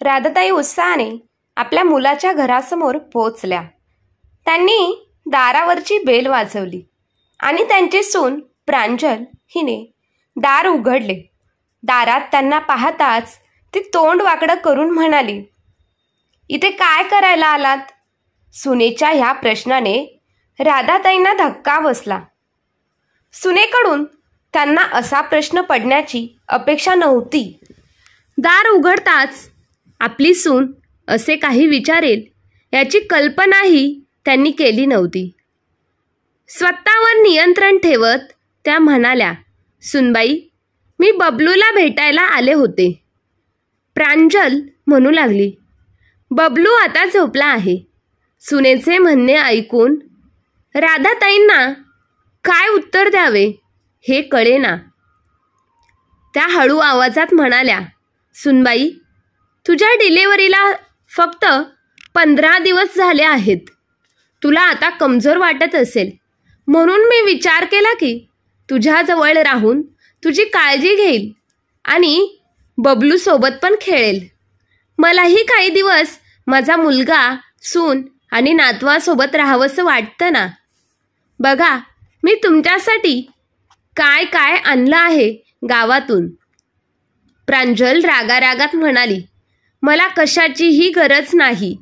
राधाताई उत्साहाने आपल्या मुलाच्या घरासमोर पोहोचल्या. त्यांनी दारावरची बेल वाजवली आणि त्यांची सून प्रांजल हिने दार उघडले. दारात त्यांना पाहताच ती तोंड वाकडं करून म्हणाली, "इथे काय करायला आलात?" सुनेच्या ह्या प्रश्नाने राधाताईंना धक्का बसला. सुनेकडून त्यांना असा प्रश्न पडण्याची अपेक्षा नव्हती. दार उघडताच आपली सून असे काही विचारेल याची कल्पनाही त्यांनी केली नव्हती. स्वतःवर नियंत्रण ठेवत त्या म्हणाल्या, "सुनबाई, मी बबलूला भेटायला आले होते." प्रांजल म्हणू लागली, "बबलू आता झोपला आहे." सुनेचे म्हणणे ऐकून राधाताईंना काय उत्तर द्यावे हे कळेना. त्या हळू आवाजात म्हणाल्या, "सुनबाई, तुझ्या डिलिव्हरीला फक्त 15 दिवस झाले आहेत. तुला आता कमजोर वाटत असेल म्हणून मी विचार केला की तुझ्याजवळ राहून तुझी काळजी घेईल आणि बबलू सोबत पण खेळेल. मलाही काही दिवस माझा मुलगा, सून आणि नातवासोबत राहावंसं वाटतं ना. बघा, मी तुमच्यासाठी काय काय आणलं आहे गावातून." प्रांजल रागारागात म्हणाली, "मला कशाचीही गरज नाही,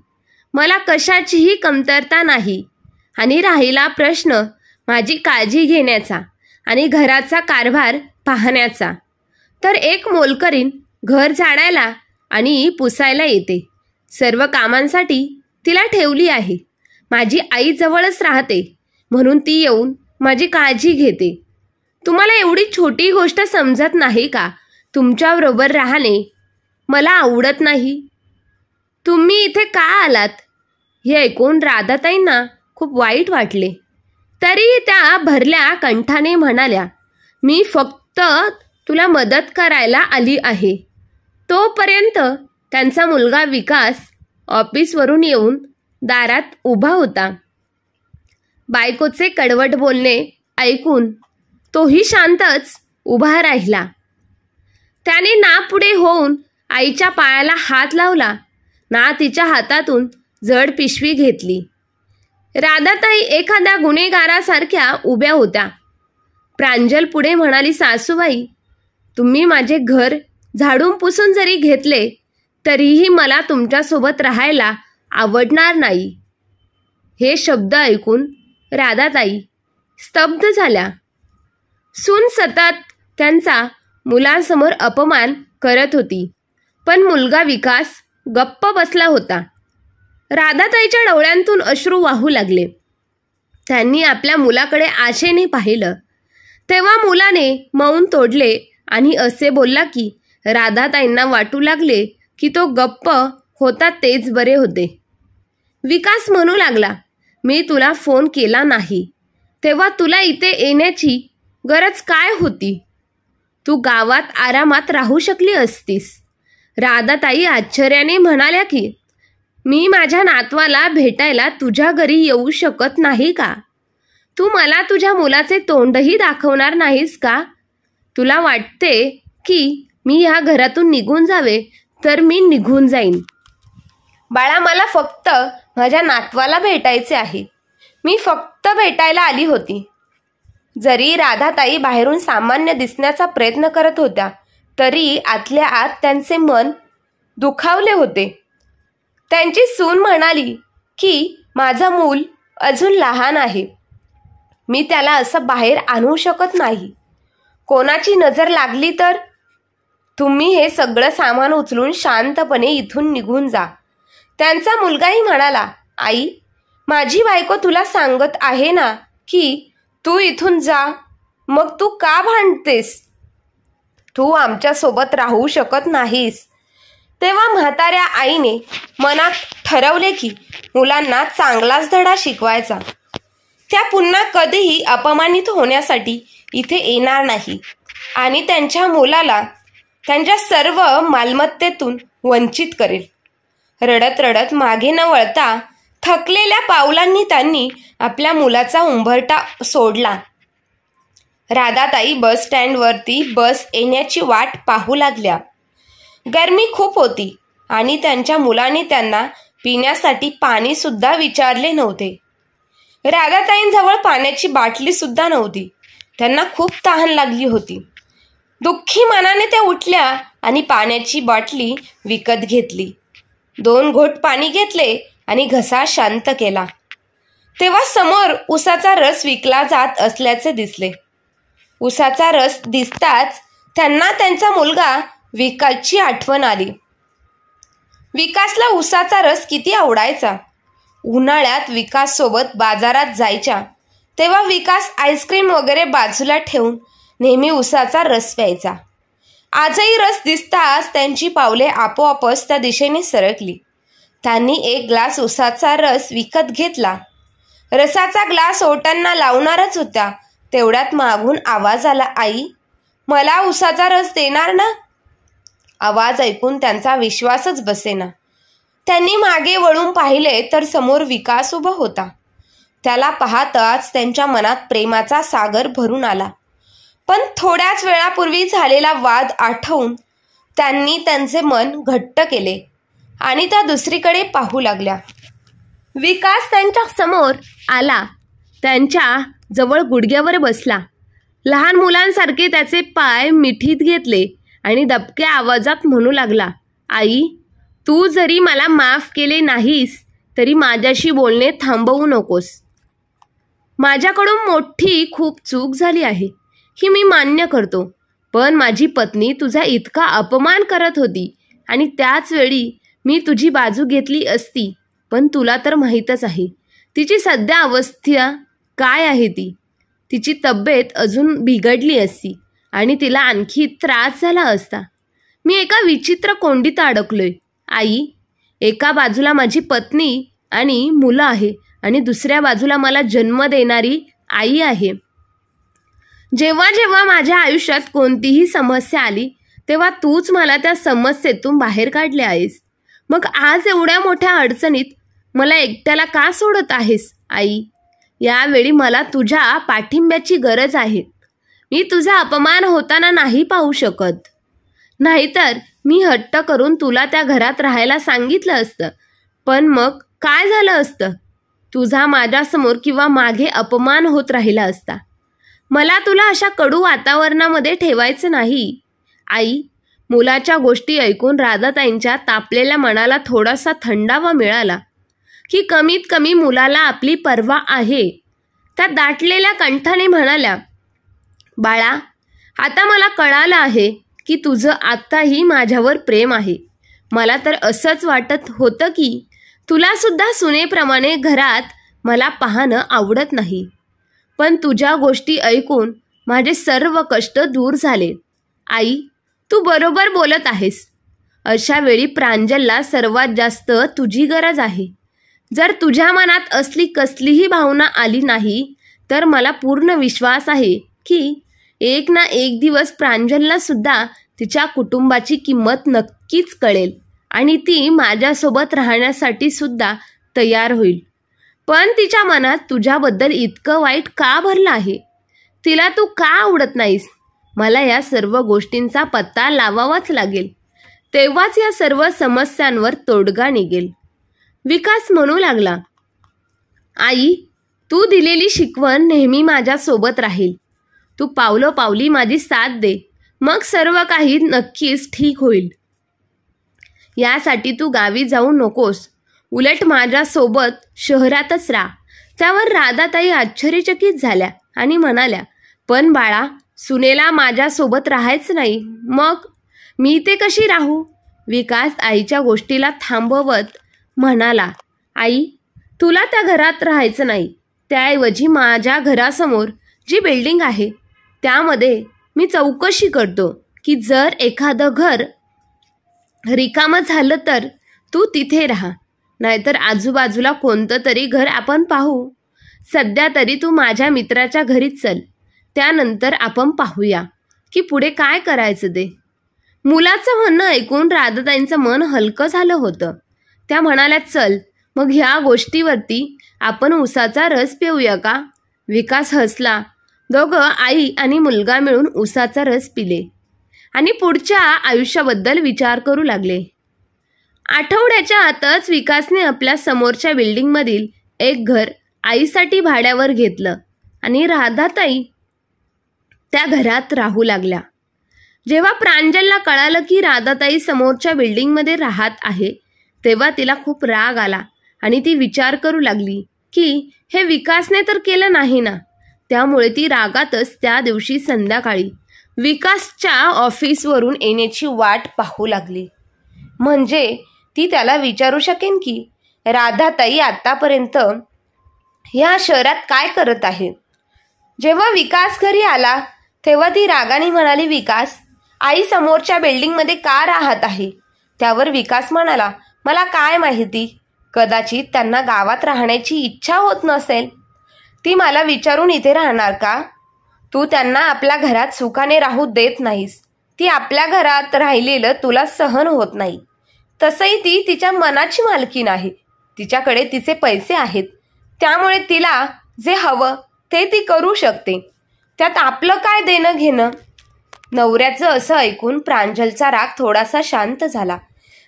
मला कशाचीही कमतरता नाही. आणि राहिला प्रश्न माझी काळजी घेण्याचा आणि घराचा कारभार पाहण्याचा, तर एक मोलकरीण घर झाडायला आणि पुसायला येते. सर्व कामांसाठी तिला ठेवली आहे. माझी आई जवळच राहते म्हणून ती येऊन माझी काळजी घेते. तुम्हाला एवढी छोटी गोष्ट समजत नाही का? तुमच्याबरोबर राहणे मला आवडत नाही. तुम्ही इथे का आलात?" हे ऐकून राधाताईंना खूप वाईट वाटले. तरीही त्या भरल्या कंठाने म्हणाल्या, "मी फक्त तुला मदत करायला आली आहे." तोपर्यंत त्यांचा मुलगा विकास ऑफिसवरून येऊन दारात उभा होता. बायकोचे कडवट बोलणे ऐकून तोही शांतच उभा राहिला. त्याने ना पुढे होऊन आईच्या पायाला हात लावला ना तिच्या हातातून जड पिशवी घेतली. राधाताई एखाद्या गुन्हेगारासारख्या उभ्या होत्या. प्रांजल पुढे म्हणाली, "सासूबाई, तुम्ही माझे घर झाडून पुसून जरी घेतले तरीही मला तुमच्यासोबत राहायला आवडणार नाही." हे शब्द ऐकून राधाताई स्तब्ध झाल्या. सून सतत त्यांचा मुलांसमोर अपमान करत होती, पण मुलगा विकास गप्प बसला होता. राधाताईच्या डोळ्यांतून अश्रू वाहू लागले. त्यांनी आपल्या मुलाकडे आशेने पाहिलं. तेव्हा मुलाने मौन तोडले आणि असे बोलला की राधाताईंना वाटू लागले की तो गप्प होता तेच बरे होते. विकास म्हणू लागला, "मी तुला फोन केला नाही तेव्हा तुला इथे येण्याची गरज काय होती? तू गावात आरामात राहू शकली असतीस." राधाताई आश्चर्याने म्हणाल्या की "मी माझ्या नातवाला भेटायला तुझ्या घरी येऊ शकत नाही का? तू मला तुझ्या मुलाचे तोंडही दाखवणार नाहीस का? तुला वाटते की मी ह्या घरातून निघून जावे तर मी निघून जाईन. बाळा, मला फक्त माझ्या नातवाला भेटायचे आहे. मी फक्त भेटायला आली होती." जरी राधाताई बाहेरून सामान्य दिसण्याचा प्रयत्न करत होत्या तरी आतल्या आत त्यांचे मन दुखावले होते. त्यांची सून म्हणाली की "माझं मूल अजून लहान आहे. मी त्याला असं बाहेर आणू शकत नाही. कोणाची नजर लागली तर? तुम्ही हे सगळं सामान उचलून शांतपणे इथून निघून जा." त्यांचा मुलगाही म्हणाला, "आई, माझी बायको तुला सांगत आहे ना की तू इथून जा. मग तू का भांडतेस? तू आमच्यासोबत राहू शकत नाहीस." तेव्हा म्हाताऱ्या आईने मनात ठरवले की मुलांना चांगलाच धडा शिकवायचा. त्या पुन्हा कधीही अपमानित होण्यासाठी इथे येणार नाही आणि त्यांच्या मुलाला त्यांच्या सर्व मालमत्तेतून वंचित करेल. रडत रडत मागे न वळता थकलेल्या पावलांनी त्यांनी आपल्या मुलाचा उंबरठा सोडला. राधाताई बस स्टँडवरती बस येण्याची वाट पाहू लागल्या. गरमी खूप होती आणि त्यांच्या मुलाने त्यांना पिण्यासाठी पाणी सुद्धा विचारले नव्हते. राधाताईंजवळ पाण्याची बाटली सुद्धा नव्हती. त्यांना खूप तहान लागली होती. दुःखी मनाने त्या उठल्या आणि पाण्याची बाटली विकत घेतली. 2 घोट पाणी घेतले आणि घसा शांत केला. तेव्हा समोर उसाचा रस विकला जात असल्याचे दिसले. उसाचा रस दिसताच त्यांना त्यांचा मुलगा विकासची आठवण आली. विकासला उसाचा रस किती आवडायचा. उन्हाळ्यात विकास सोबत बाजारात जायच्या तेव्हा विकास आईस्क्रीम वगैरे बाजूला ठेवून नेहमी उसाचा रस प्यायचा. आजही रस दिसताच त्यांची पावले आपोआपच त्या दिशेने सरकली. त्यांनी 1 ग्लास उसाचा रस विकत घेतला. रसाचा ग्लास ओटांना लावणारच होत्या तेवढ्यात मागून आवाज आला, आई, मला उसाचा रस देणार ना? आवाज ऐकून त्यांचा विश्वासच बसेना. त्यांनी मागे वळून पाहिले तर समोर विकास उभा होता. त्याला पाहताच त्यांच्या मनात प्रेमाचा सागर भरून आला. पण थोड्याच वेळापूर्वी झालेला वाद आठवून त्यांनी त्यांचे मन घट्ट केले आणि त्या दुसरीकडे पाहू लागल्या. विकास त्यांच्या समोर आला. त्यांच्या जवळ गुडघ्यावर बसला. लहान मुलांसारखे त्याचे पाय मिठीत घेतले आणि दबक्या आवाजात म्हणू लागला, आई, तू जरी मला माफ केले नाहीस तरी माझ्याशी बोलणे थांबवू नकोस. माझ्याकडून मोठी खूप चूक झाली आहे, ही मी मान्य करतो. पण माझी पत्नी तुझा इतका अपमान करत होती आणि त्याच वेळी मी तुझी बाजू घेतली असती. पण तुला तर माहीतच आहे तिची सध्या अवस्था काय आहे. तिची तब्येत अजून बिघडली असती आणि तिला आणखी त्रास झाला असता. मी एका विचित्र कोंडीत अडकलोय. आई, एका बाजूला माझी पत्नी आणि मुलं आहे आणि दुसऱ्या बाजूला मला जन्म देणारी आई आहे. जेव्हा जेव्हा माझ्या आयुष्यात कोणतीही समस्या आली तेव्हा तूच मला त्या समस्येतून बाहेर काढले आहेस. मग आज एवढ्या मोठ्या अडचणीत मला एकट्याला का सोडत आहेस? आई, यावेळी मला तुझ्या पाठिंब्याची गरज आहे. मी तुझा अपमान होताना नाही पाहू शकत. नाहीतर मी हट्ट करून तुला त्या घरात राहायला सांगितलं असतं. पण मग काय झालं असतं? तुझा माझ्यासमोर किंवा मागे अपमान होत राहिला असता. मला तुला अशा कडू वातावरणामध्ये ठेवायचं नाही. आई, मुलाच्या गोष्टी ऐकून राधाताईंच्या तापलेल्या मनाला थोडासा थंडावा मिळाला की कमीत कमी मुलाला आपली पर्वा आहे. त्या दाटलेल्या कंठाने म्हणाल्या, बाळा, आता मला कळालं आहे की तुझं आत्ताही माझ्यावर प्रेम आहे. मला तर असंच वाटत होतं की तुला सुद्धा सुनेप्रमाणे घरात मला पाहणं आवडत नाही. पण तुझ्या गोष्टी ऐकून माझे सर्व कष्ट दूर झाले. आई, तू बरोबर बोलत आहेस. अशा वेळी प्रांजलला सर्वात जास्त तुझी गरज आहे. जर तुझ्या मनात असली कसलीही भावना आली नाही तर मला पूर्ण विश्वास आहे की एक ना एक दिवस प्रांजलला सुद्धा तिच्या कुटुंबाची किंमत नक्कीच कळेल आणि ती माझ्यासोबत राहण्यासाठी सुद्धा तयार होईल. पण तिच्या मनात तुझ्याबद्दल इतकं वाईट का भरलं आहे? तिला तू का आवडत नाहीस? मला या सर्व गोष्टींचा पत्ता लावावाच लागेल. तेव्हाच या सर्व समस्यांवर तोडगा निघेल. विकास म्हणू लागला, आई, तू दिलेली शिकवण नेहमी माझ्यासोबत राहील. तू पावलोपावली माझी साथ दे. मग सर्व काही नक्कीच ठीक होईल. यासाठी तू गावी जाऊ नकोस. उलट माझ्यासोबत शहरातच राहा. त्यावर राधाताई आश्चर्यचकित झाल्या आणि म्हणाल्या, पण बाळा, सुनेला माझ्यासोबत राहायचं नाही, मग मी ते कशी राहू? विकास आईच्या गोष्टीला थांबवत म्हणाला, आई, तुला त्या घरात राहायचं नाही. त्याऐवजी माझ्या घरासमोर जी बिल्डिंग आहे त्यामध्ये मी चौकशी करतो की जर एखादं घर रिकामं झालं तर तू तिथे राहा. नाहीतर आजूबाजूला कोणतं तरी घर आपण पाहू. सध्या तरी तू माझ्या मित्राच्या घरीच चल. त्यानंतर आपण पाहूया की पुढे काय करायचं ते. मुलाचं म्हणणं ऐकून राधाताईंचं मन हलकं झालं होतं. त्या म्हणाल्या, चल मग ह्या गोष्टीवरती आपण उसाचा रस पिऊया का? विकास हसला. दोघं आई आणि मुलगा मिळून उसाचा रस पिले आणि पुढच्या आयुष्याबद्दल विचार करू लागले. आठवड्याच्या आतच विकासने आपल्या समोरच्या बिल्डिंगमधील एक घर आईसाठी भाड्यावर घेतलं आणि राधाताई त्या घरात राहू लागल्या. जेव्हा प्रांजलला कळालं की राधाताई समोरच्या बिल्डिंगमध्ये राहत आहे तेव्हा तिला खूप राग आला आणि ती विचार करू लागली की हे विकासने तर केलं नाही ना. त्यामुळे ती रागातच त्या दिवशी संध्याकाळी विकासच्या ऑफिसवरून येण्याची वाट पाहू लागली. म्हणजे ती त्याला विचारू शकेन की राधाताई आतापर्यंत या शहरात काय करत आहे. जेव्हा विकास घरी आला तेव्हा ती रागाने म्हणाली, विकास, आई समोरच्या बिल्डिंगमध्ये का राहत आहे. त्यावर विकास म्हणाला, मला काय माहिती, कदाचित त्यांना गावात राहण्याची इच्छा होत नसेल. ती मला विचारून इथे राहणार का. तू त्यांना आपल्या घरात सुखाने राहू देत नाहीस. ती आपल्या घरात राहिलेलं तुला सहन होत नाही. तसंही ती तिच्या मनाची मालकीण आहे. तिच्याकडे तिचे पैसे आहेत. त्यामुळे तिला जे हवं ते ती करू शकते. त्यात आपलं काय देणं घेणं. नवऱ्याचं असं ऐकून प्रांजलचा राग थोडासा शांत झाला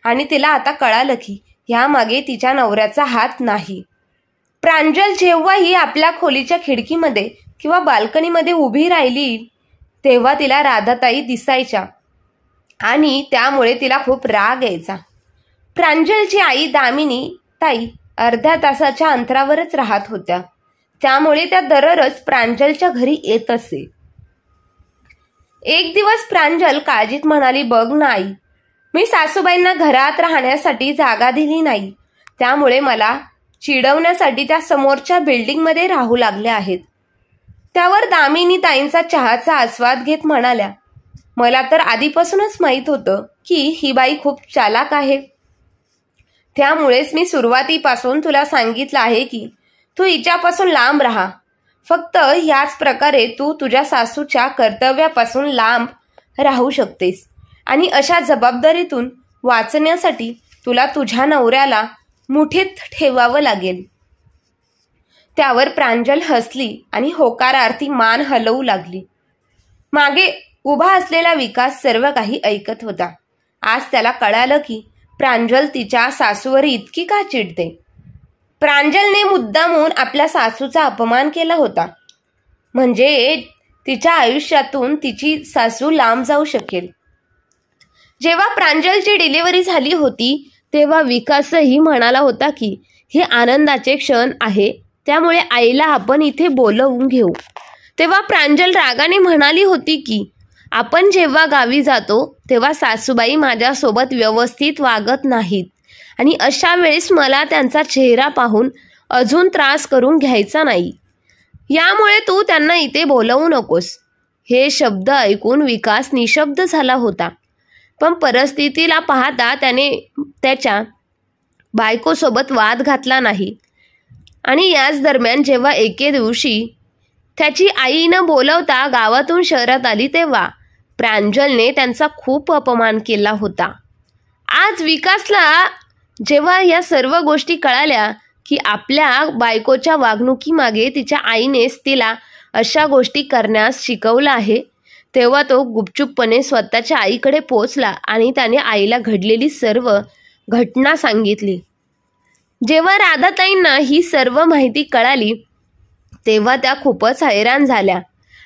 आणि तिला आता कळालं की ह्यामागे तिच्या नवऱ्याचा हात नाही. प्रांजल जेव्हाही आपल्या खोलीच्या खिडकीमध्ये किंवा बाल्कनीमध्ये उभी राहिली तेव्हा तिला राधाताई दिसायच्या आणि त्यामुळे तिला खूप राग यायचा. प्रांजलची आई दामिनी ताई अर्ध्या तासाच्या अंतरावरच राहत होत्या. त्यामुळे त्या दररोज प्रांजलच्या घरी येत असे. एक दिवस प्रांजल काळजीत म्हणाली, बघ ना आई, मी सासूबाईंना घरात राहण्यासाठी जागा दिली नाही. त्यामुळे मला चिडवण्यासाठी त्या समोरच्या बिल्डिंगमध्ये राहू लागल्या आहेत. त्यावर दामिनी ताईंचा चहाचा आस्वाद घेत म्हणाल्या, मला तर आधीपासूनच माहीत होतं की ही बाई खूप चालाक आहे. त्यामुळेच मी सुरुवातीपासून तुला सांगितलं आहे की तू हिच्यापासून लांब राहा. फक्त ह्याच प्रकारे तू तुझ्या सासूच्या कर्तव्यापासून लांब राहू शकतेस आणि अशा जबाबदारीतून वाचण्यासाठी तुला तुझ्या नवऱ्याला मुठीत ठेवावं लागेल. त्यावर प्रांजल हसली आणि होकारार्थी मान हलवू लागली. मागे उभा असलेला विकास सर्व काही ऐकत होता. आज त्याला कळालं की प्रांजल तिच्या सासूवर इतकी का चिडते. प्रांजलने मुद्दामून आपल्या सासूचा अपमान केला होता. म्हणजे तिच्या आयुष्यातून तिची सासू लांब जाऊ शकेल. जेव्हा प्रांजलची डिलिव्हरी झाली होती तेव्हा विकासही म्हणाला होता की हे आनंदाचे क्षण आहे, त्यामुळे आईला आपण इथे बोलवून घेऊ. तेव्हा प्रांजल रागाने म्हणाली होती की आपण जेव्हा गावी जातो तेव्हा सासूबाई माझ्यासोबत व्यवस्थित वागत नाहीत आणि अशा वेळेस मला त्यांचा चेहरा पाहून अजून त्रास करून घ्यायचा नाही. यामुळे तू त्यांना इथे बोलवू नकोस. हे शब्द ऐकून विकास निशब्द झाला होता. पण परिस्थितीला पाहता त्याने त्याच्या बायकोसोबत वाद घातला नाही. आणि याच दरम्यान जेव्हा एके दिवशी त्याची आई न बोलवता गावातून शहरात आली तेव्हा प्रांजलने त्यांचा खूप अपमान केला होता. आज विकासला जेव्हा या सर्व गोष्टी कळाल्या की आपल्या बायकोच्या वागणुकीमागे तिच्या आईनेच तिला अशा गोष्टी करण्यास शिकवलं आहे, तेव्हा तो गुपचूपपणे स्वतःच्या आईकडे पोहोचला आणि त्याने आईला घडलेली सर्व घटना सांगितली. जेव्हा राधाताईंना ही सर्व माहिती कळाली तेव्हा त्या खूपच हैराण झाल्या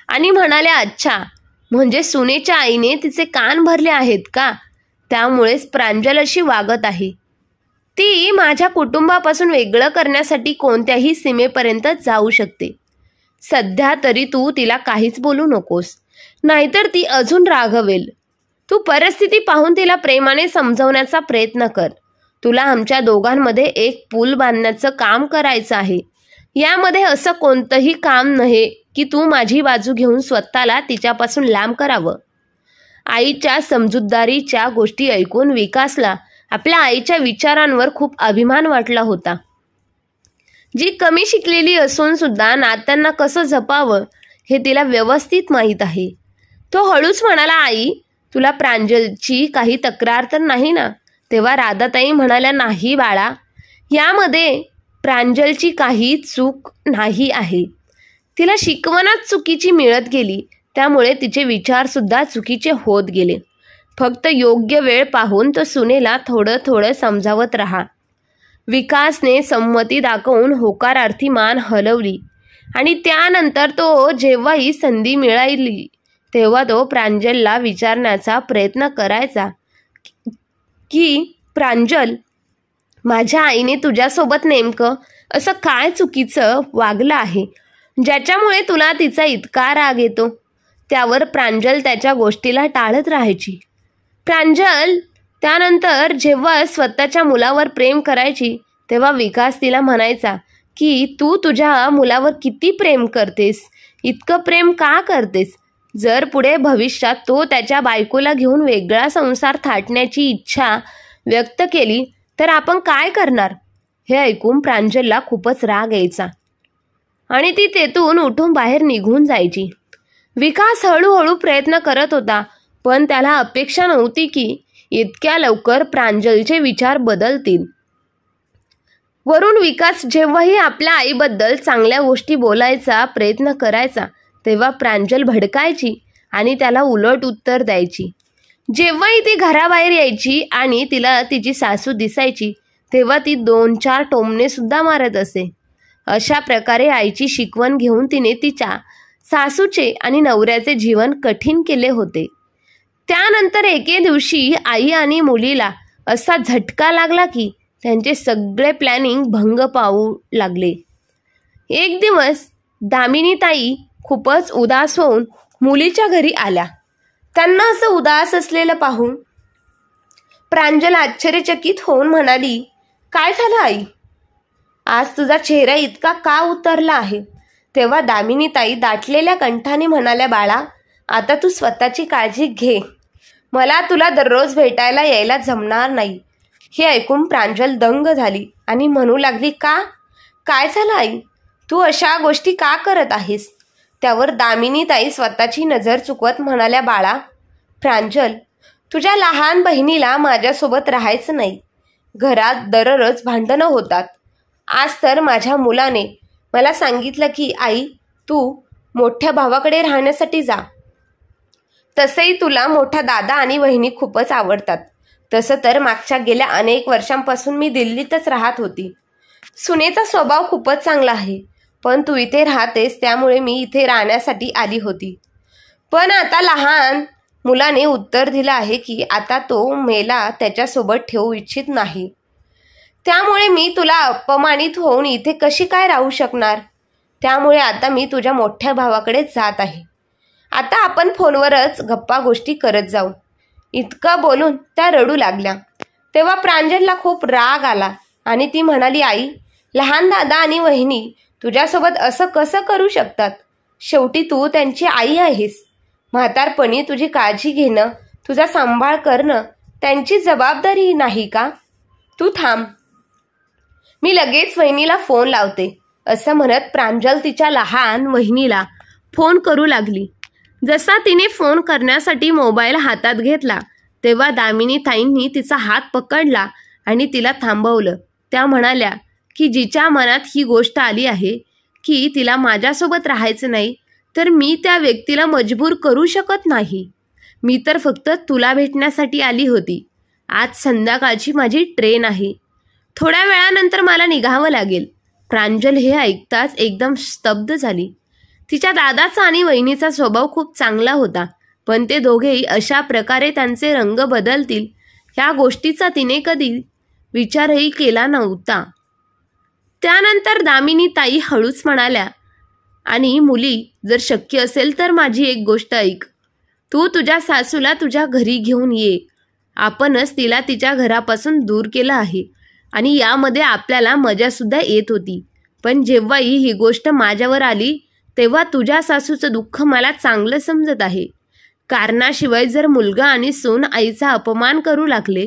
आणि म्हणाल्या, अच्छा, म्हणजे सुनेच्या आईने तिचे कान भरले आहेत का. त्यामुळेच प्रांजल अशी वागत आहे. ती माझ्या कुटुंबापासून वेगळं करण्यासाठी कोणत्याही सीमेपर्यंत जाऊ शकते. सध्या तरी तू तिला काहीच बोलू नकोस, नाहीतर ती अजून रागवेल. तू परिस्थिती पाहून तिला प्रेमाने समजवण्याचा प्रयत्न कर. तुला आमच्या दोघांमध्ये एक पूल बांधण्याचं काम करायचं आहे. यामध्ये असं कोणतंही काम नाही की तू माझी बाजू घेऊन स्वतःला तिच्यापासून लांब करावं. आईच्या समजूतदारीच्या गोष्टी ऐकून विकासला आपल्या आईच्या विचारांवर खूप अभिमान वाटला होता. जी कमी शिकलेली असून सुद्धा नात्यांना कसं जपावं हे तिला व्यवस्थित माहीत आहे. तो हळूच म्हणाला, आई, तुला प्रांजलची काही तक्रार तर नाही ना. तेव्हा राधाताई म्हणाल्या, नाही बाळा, यामध्ये प्रांजलची काही चूक नाही आहे. तिला शिकवणच चुकीची मिळत गेली, त्यामुळे तिचे विचारसुद्धा चुकीचे होत गेले. फक्त योग्य वेळ पाहून तो सुनेला थोडं थोडं समजावत राहा. विकासने संमती दाखवून होकारार्थी मान हलवली आणि त्यानंतर तो जेव्हाही संधी मिळाली तेव्हा तो प्रांजलला विचारण्याचा प्रयत्न करायचा की प्रांजल, माझ्या आईने तुझ्यासोबत नेमकं असं काय चुकीचं वागलं आहे ज्याच्यामुळे तुला तिचा इतका राग येतो. त्यावर प्रांजल त्याच्या गोष्टीला टाळत राहायची. प्रांजल त्यानंतर जेव्हा स्वतःच्या मुलावर प्रेम करायची तेव्हा विकास तिला म्हणायचा की तू तुझ्या मुलावर किती प्रेम करतेस, इतकं प्रेम का करतेस. जर पुढे भविष्यात तो त्याच्या बायकोला घेऊन वेगळा संसार थाटण्याची इच्छा व्यक्त केली तर आपण काय करणार. हे ऐकून प्रांजलला खूपच राग यायचा आणि ती तेथून उठून बाहेर निघून जायची. विकास हळूहळू प्रयत्न करत होता, पण त्याला अपेक्षा नव्हती की इतक्या लवकर प्रांजलचे विचार बदलतील. वरून विकास जेव्हाही आपल्या आईबद्दल चांगल्या गोष्टी बोलायचा प्रयत्न करायचा तेव्हा प्रांजल भडकायची आणि त्याला उलट उत्तर द्यायची. जेव्हाही ती घराबाहेर यायची आणि तिला तिची सासू दिसायची तेव्हा ती 2-4 टोमणे सुद्धा मारत असे. अशा प्रकारे आईची शिकवण घेऊन तिने तिच्या सासूचे आणि नवऱ्याचे जीवन कठीण केले होते. त्यानंतर एके दिवशी आई आणि मुलीला असा झटका लागला की त्यांचे सगळे प्लॅनिंग भंग पावू लागले. एक दिवस दामिनीताई खूपच उदास होऊन मुलीच्या घरी आल्या. त्यांना असं उदास असलेलं पाहून प्रांजल आश्चर्यचकित होऊन म्हणाली, काय झालं आई, आज तुझा चेहरा इतका का उतरला आहे. तेव्हा दामिनीताई दाटलेल्या कंठाने म्हणाल्या, बाळा, आता तू स्वतःची काळजी घे. मला तुला दररोज भेटायला यायला जमणार नाही. हे ऐकून प्रांजल दंग झाली आणि म्हणू लागली, काय झालं आई, तू अशा गोष्टी का करत आहेस. त्यावर दामिनीताई स्वतःची नजर चुकवत म्हणाल्या, बाळा, प्रांजल, तुझ्या लहान बहिणीला माझ्यासोबत राहायचं नाही. घरात दररोज भांडणं होतात. आज तर माझ्या मुलाने मला सांगितलं की आई, तू मोठ्या भावाकडे राहण्यासाठी जा. तसंही तुला मोठा दादा आणि वहिनी खूपच आवडतात. तसं तर मागच्या गेल्या अनेक वर्षांपासून मी दिल्लीतच राहत होती. सुनेचा स्वभाव खूपच चांगला आहे, पण तू इथे राहतेस त्यामुळे मी इथे राहण्यासाठी आली होती. पण आता लहान मुलाने उत्तर दिलं आहे की आता तो मेला त्याच्यासोबत ठेवू इच्छित नाही. त्यामुळे मी तुला अपमानित होऊन इथे कशी काय राहू शकणार. त्यामुळे आता मी तुझ्या मोठ्या भावाकडेच जात आहे. आता आपण फोनवरच गप्पा गोष्टी करत जाऊ. इतकं बोलून त्या रडू लागल्या. तेव्हा प्रांजलला खूप राग आला आणि ती म्हणाली, आई, लहान दादा आणि वहिनी तुझ्यासोबत असं कसं करू शकतात. शेवटी तू त्यांची आई आहेस. म्हातारपणी तुझी काळजी घेणं, तुझा सांभाळ करणं त्यांची जबाबदारी नाही का. तू थांब, मी लगेच वहिनीला फोन लावते. असं म्हणत प्रांजल तिच्या लहान वहिनीला फोन करू लागली. जसा तिने फोन करण्यासाठी मोबाईल हातात घेतला तेव्हा दामिनीताईंनी तिचा हात पकडला आणि तिला थांबवलं. त्या म्हणाल्या की जिच्या मनात ही गोष्ट आली आहे की तिला माझ्यासोबत राहायचं नाही तर मी त्या व्यक्तीला मजबूर करू शकत नाही. मी तर फक्त तुला भेटण्यासाठी आली होती. आज संध्याकाळची माझी ट्रेन आहे. थोड्या वेळानंतर मला निघावं लागेल. प्रांजल हे ऐकताच एकदम स्तब्ध झाली. तिच्या दादाचा आणि वहिनीचा स्वभाव खूप चांगला होता, पण ते दोघेही अशा प्रकारे त्यांचे रंग बदलतील ह्या गोष्टीचा तिने कधी विचारही केला नव्हता. त्यानंतर दामिनीताई हळूच म्हणाल्या, आणि मुली, जर शक्य असेल तर माझी एक गोष्ट ऐक. तू तुझ्या सासूला तुझ्या घरी घेऊन ये. आपणच तिला तिच्या घरापासून दूर केलं आहे आणि यामध्ये आपल्याला मजासुद्धा येत होती. पण जेव्हाही ही गोष्ट माझ्यावर आली तेव्हा तुझ्या सासूचं दुःख मला चांगलं समजत आहे. कारणाशिवाय जर मुलगा आणि सून आईचा अपमान करू लागले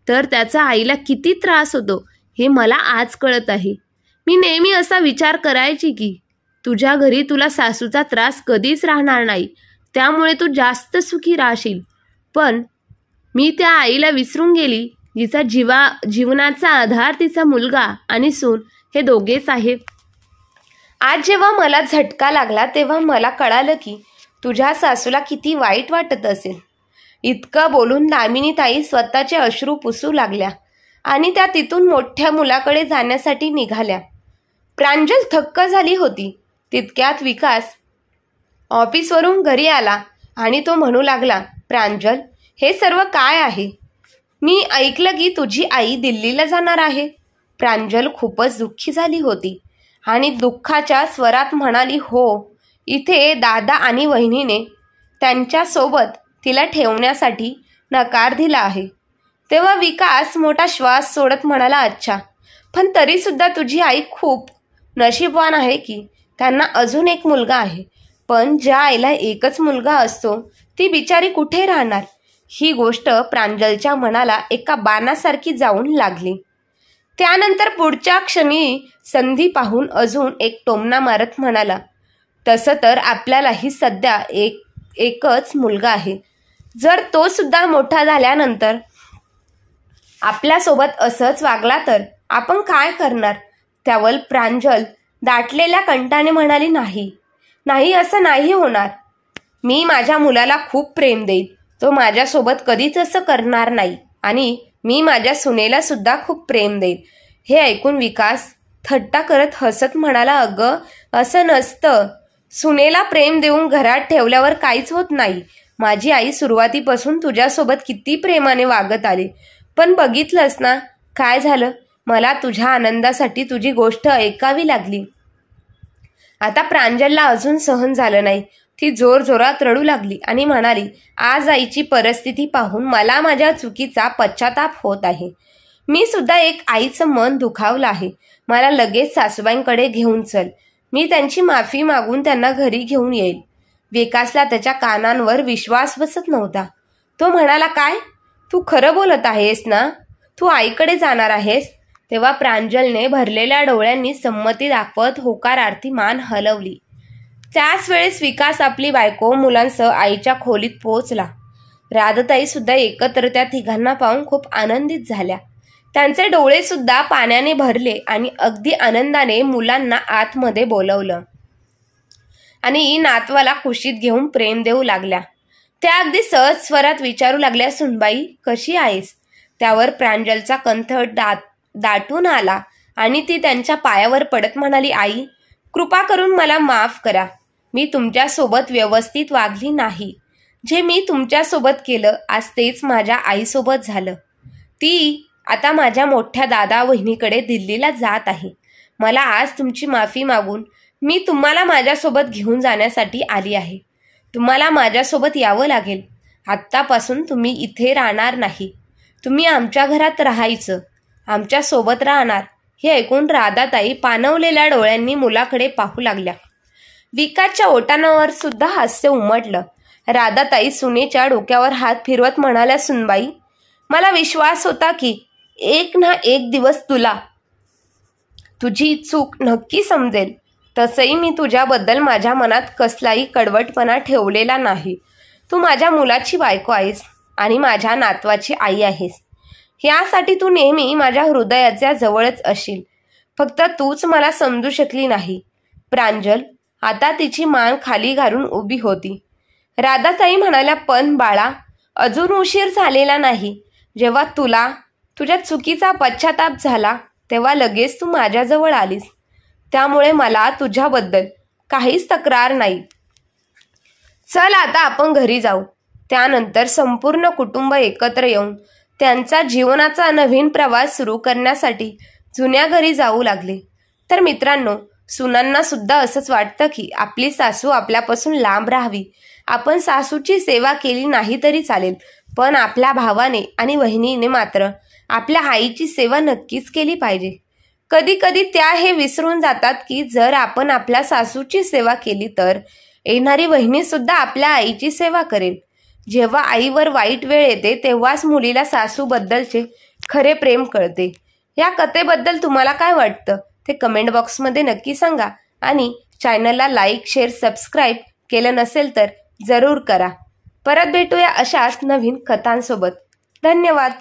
तर त्याचा आईला किती त्रास होतो हे मला आज कळत आहे. मी नेहमी असा विचार करायची की तुझ्या घरी तुला सासूचा त्रास कधीच राहणार नाही, त्यामुळे तू जास्त सुखी राहशील. पण मी त्या आईला विसरून गेली जिचा जीवनाचा आधार तिचा मुलगा आणि सून हे दोघेच आहे. आज जेव्हा मला झटका लागला तेव्हा मला कळालं की तुझ्या सासूला किती वाईट वाटत असेल. इतकं बोलून दामिनीताई स्वतःचे अश्रू पुसू लागल्या आणि त्या तिथून मोठ्या मुलाकडे जाण्यासाठी निघाल्या. प्रांजल थक्क झाली होती. तितक्यात विकास ऑफिसवरून घरी आला आणि तो म्हणू लागला, प्रांजल, हे सर्व काय आहे? मी ऐकलं की तुझी आई दिल्लीला जाणार आहे. प्रांजल खूपच दुःखी झाली होती आणि दुःखाच्या स्वरात म्हणाली, हो, इथे दादा आणि वहिनीने त्यांच्यासोबत तिला ठेवण्यासाठी नकार दिला आहे. तेव्हा विकास मोठा श्वास सोडत म्हणाला, अच्छा, पण तरीसुद्धा तुझी आई खूप नशीबवान आहे की त्यांना अजून एक मुलगा आहे. पण ज्या आईला एकच मुलगा असतो ती बिचारी कुठे राहणार? ही गोष्ट प्रांजलच्या मनाला एका बाणासारखी जाऊन लागली. त्यानंतर पुढच्या क्षणी संधी पाहून अजून एक टोमणा मारत म्हणाला, तसं तर आपल्यालाही सध्या एकच मुलगा आहे. जर तो सुद्धा मोठा झाल्यानंतर आपल्यासोबत असंच वागला तर आपण काय करणार? त्यावर प्रांजल दाटलेल्या कंठाने म्हणाली, नाही, असं नाही होणार. मी माझ्या मुलाला खूप प्रेम देईन. तो माझ्यासोबत कधीच असं करणार नाही आणि मी माझ्या सुनेला सुद्धा खूप प्रेम देईन. हे ऐकून विकास थट्टा करत हसत म्हणाला, अगं, असं नसतं. सुनेला प्रेम देऊन घरात ठेवल्यावर काहीच होत नाही. माझी आई सुरुवातीपासून तुझ्यासोबत किती प्रेमाने वागत आली, पण बघितलंस ना काय झालं? मला तुझ्या आनंदासाठी तुझी गोष्ट ऐकावी लागली. आता प्रांजलला अजून सहन झालं नाही. ती जोरजोरात रडू लागली आणि म्हणाली, आज आईची परिस्थिती पाहून मला माझ्या चुकीचा पश्चाताप होत आहे. मी सुद्धा एक आईचं मन दुखावलं आहे. मला लगेच सासूबाईंकडे घेऊन चल. मी त्यांची माफी मागून त्यांना घरी घेऊन येईल. विकासला त्याच्या कानांवर विश्वास बसत नव्हता. तो म्हणाला, काय? तू खरं बोलत आहेस ना? तू आईकडे जाणार आहेस? तेव्हा प्रांजलने भरलेल्या डोळ्यांनी संमती दाखवत होकारार्थी मान हलवली. त्याच वेळेस विकास आपली बायको मुलांसह आईच्या खोलीत पोहोचला. राधाताई सुद्धा एकत्र त्या तिघांना पाहून खूप आनंदित झाल्या. त्यांचे डोळे सुद्धा पाण्याने भरले आणि अगदी आनंदाने मुलांना आतमध्ये बोलवलं आणि नातवाला कुशीत घेऊन प्रेम देऊ लागल्या. त्या अगदी सहज स्वरात विचारू लागल्या, सुनबाई, कशी आहेस? त्यावर प्रांजलचा कंठ दाटून आला आणि ती त्यांच्या पायावर पडत म्हणाली, आई, कृपा करून मला माफ करा. मी तुमच्यासोबत व्यवस्थित वागली नाही. जे मी तुमच्यासोबत केलं आज तेच माझ्या आईसोबत झालं. ती आता माझ्या मोठ्या दादा वहिनीकडे दिल्लीला जात आहे. मला आज तुमची माफी मागून मी तुम्हाला माझ्यासोबत घेऊन जाण्यासाठी आली आहे. तुम्हाला माझ्यासोबत यावं लागेल. आत्तापासून तुम्ही इथे राहणार नाही. तुम्ही आमच्या घरात राहायचं, आमच्यासोबत राहणार. हे ऐकून राधाताई पाणवलेल्या डोळ्यांनी मुलाकडे पाहू लागल्या. विकासच्या ओठांवर सुद्धा हास्य उमटलं. राधाताई सुनेच्या डोक्यावर हात फिरवत म्हणाल्या, सुनबाई, मला विश्वास होता की एक ना एक दिवस तुला तुझी चूक नक्की समजेल. तसंही मी तुझ्याबद्दल माझ्या मनात कसलाही कडवटपणा ठेवलेला नाही. तू माझ्या मुलाची बायको आहेस आणि माझ्या नातवाची आई आहेस. यासाठी तू नेहमी माझ्या हृदयाच्या जवळच असशील. फक्त तूच मला समजू शकली नाही. प्रांजल आता तिची मान खाली घालून उभी होती. राधाताई म्हणाल्या, पण बाळा, अजून उशीर झालेला नाही. जेव्हा तुला तुझ्या चुकीचा पश्चाताप झाला तेव्हा लगेच तू माझ्याजवळ आलीस. त्यामुळे मला तुझ्याबद्दल काहीच तक्रार नाही. चल आता आपण घरी जाऊ. त्यानंतर संपूर्ण कुटुंब एकत्र येऊन त्यांचा जीवनाचा नवीन प्रवास सुरू करण्यासाठी जुन्या घरी जाऊ लागले. तर मित्रांनो, सुनांना सुद्धा असंच वाटतं की आपली सासू आपल्यापासून लांब राहावी. आपण सासूची सेवा केली नाही तरी चालेल, पण आपल्या भावाने आणि वहिनीने मात्र आपल्या आईची सेवा नक्कीच केली पाहिजे. कधी कधी त्या हे विसरून जातात की जर आपण आपल्या सासूची सेवा केली तर येणारी वहिनी सुद्धा आपल्या आईची सेवा करेल. जेव्हा आईवर वाईट वेळ येते तेव्हाच मुलीला सासूबद्दलचे खरे प्रेम कळते. या कथेबद्दल तुम्हाला काय वाटतं ते कमेंट बॉक्समध्ये नक्की सांगा आणि चॅनलला लाईक, शेअर, सबस्क्राईब केलं नसेल तर जरूर करा. परत भेटूया अशाच नवीन कथांसोबत. धन्यवाद.